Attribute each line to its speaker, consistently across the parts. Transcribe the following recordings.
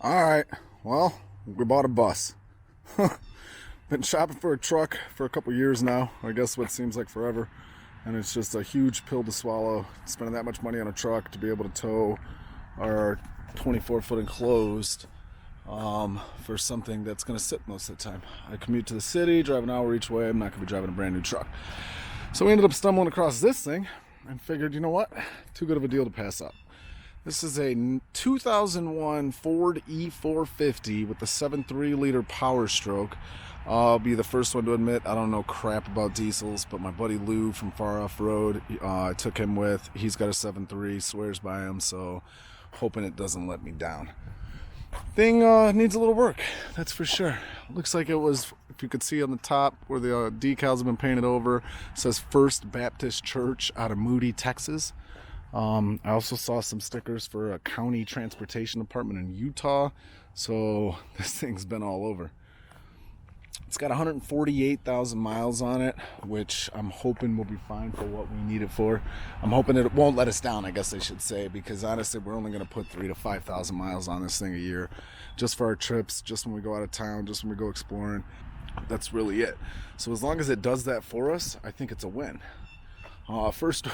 Speaker 1: Alright, well, we bought a bus. Been shopping for a truck for a couple years now, I guess what seems like forever. And it's just a huge pill to swallow, spending that much money on a truck to be able to tow our 24-foot enclosed for something that's going to sit most of the time. I commute to the city, drive an hour each way. I'm not going to be driving a brand new truck. So we ended up stumbling across this thing and figured, you know what, too good of a deal to pass up. This is a 2001 Ford E450 with the 7.3 liter Powerstroke. I'll be the first one to admit I don't know crap about diesels, but my buddy Lou from Far Off Road, I took him with. He's got a 7.3, swears by him, so hoping it doesn't let me down. Thing needs a little work, that's for sure. Looks like it was, if you could see on the top where the decals have been painted over, it says First Baptist Church out of Moody, Texas. I also saw some stickers for a county transportation department in Utah, so this thing's been all over. It's got 148,000 miles on it, which I'm hoping will be fine for what we need it for. I'm hoping it won't let us down, I guess I should say, because honestly, we're only going to put 3,000 to 5,000 miles on this thing a year, just for our trips, just when we go out of town, just when we go exploring. That's really it. So as long as it does that for us, I think it's a win. First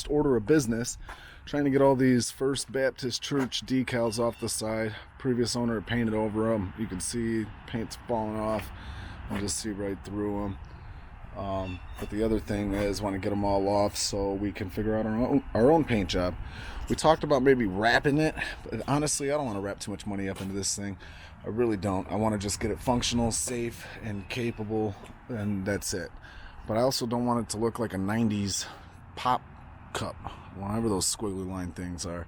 Speaker 1: order of business, trying to get all these First Baptist Church decals off the side. Previous owner had painted over them. You can see paint's falling off. You just see right through them. But the other thing is, want to get them all off so we can figure out our own paint job. We talked about maybe wrapping it, but honestly, I don't want to wrap too much money up into this thing. I really don't. I want to just get it functional, safe, and capable, and that's it. But I also don't want it to look like a 90s pop cup, whatever those squiggly line things are.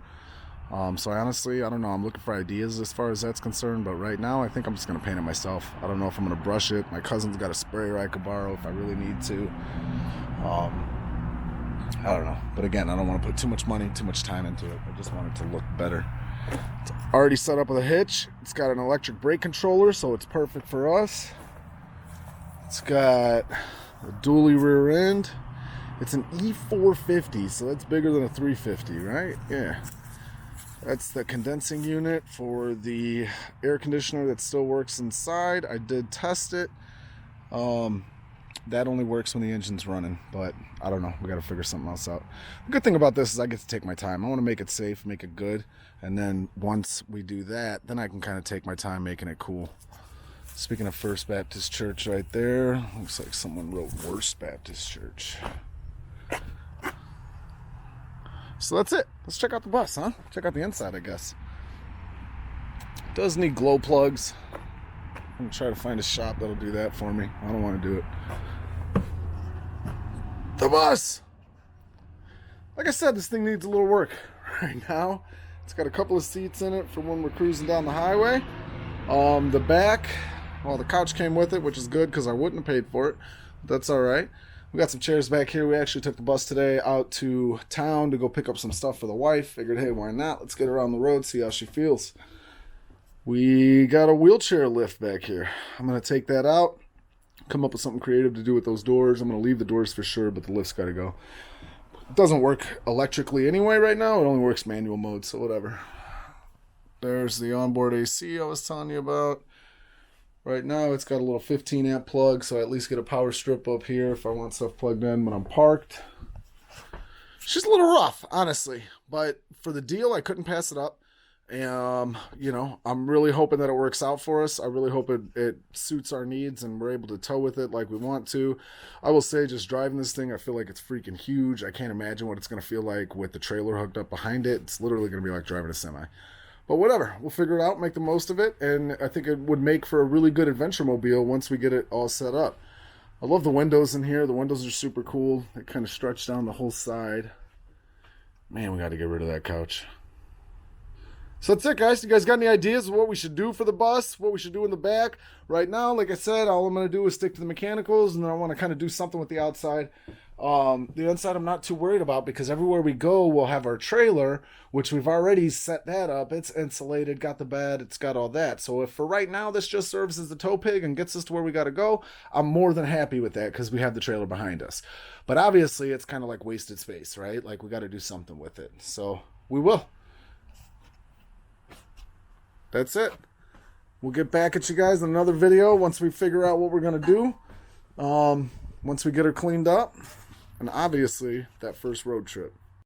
Speaker 1: So I honestly, I don't know. I'm looking for ideas as far as that's concerned, but right now I think I'm just going to paint it myself. I don't know if I'm going to brush it. My cousin's got a sprayer I could borrow if I really need to. I don't know. But again, I don't want to put too much money, too much time into it. I just want it to look better. It's already set up with a hitch. It's got an electric brake controller, so it's perfect for us. It's got a dually rear end. It's an E450, so that's bigger than a 350, right? Yeah. That's the condensing unit for the air conditioner that still works inside. I did test it. That only works when the engine's running, but I don't know. We got to figure something else out. The good thing about this is I get to take my time. I want to make it safe, make it good, and then once we do that, then I can kind of take my time making it cool. Speaking of First Baptist Church right there, looks like someone wrote Worst Baptist Church. So that's it. Let's check out the bus, huh? Check out the inside, I guess. It does need glow plugs. I'm going to try to find a shop that'll do that for me. I don't want to do it. The bus! Like I said, this thing needs a little work right now. It's got a couple of seats in it for when we're cruising down the highway. The back, well, the couch came with it, which is good because I wouldn't have paid for it. That's all right. We got some chairs back here. We actually took the bus today out to town to go pick up some stuff for the wife. Figured, hey, why not? Let's get her on the road, see how she feels. We got a wheelchair lift back here. I'm going to take that out, come up with something creative to do with those doors. I'm going to leave the doors for sure, but the lift's got to go. It doesn't work electrically anyway right now. It only works manual mode, so whatever. There's the onboard AC I was telling you about. Right now, it's got a little 15 amp plug, so I at least get a power strip up here if I want stuff plugged in when I'm parked. It's just a little rough, honestly, but for the deal, I couldn't pass it up. You know, I'm really hoping that it works out for us. I really hope it suits our needs and we're able to tow with it like we want to. I will say, just driving this thing, I feel like it's freaking huge. I can't imagine what it's going to feel like with the trailer hooked up behind it. It's literally going to be like driving a semi. But whatever, we'll figure it out, make the most of it, and I think it would make for a really good adventure mobile once we get it all set up. I love the windows in here. The windows are super cool. They kind of stretch down the whole side. Man, we got to get rid of that couch. So that's it, guys. You guys got any ideas of what we should do for the bus, what we should do in the back? Right now, like I said, all I'm going to do is stick to the mechanicals, and then I want to kind of do something with the outside. The inside I'm not too worried about because everywhere we go, we'll have our trailer, which we've already set that up. It's insulated, got the bed, it's got all that. So if for right now this just serves as the tow pig and gets us to where we got to go, I'm more than happy with that because we have the trailer behind us. But obviously it's kind of like wasted space, right? Like we got to do something with it. So we will. that's it. We'll get back at you guys in another video once we figure out what we're going to do. Once we get her cleaned up. And obviously, that first road trip.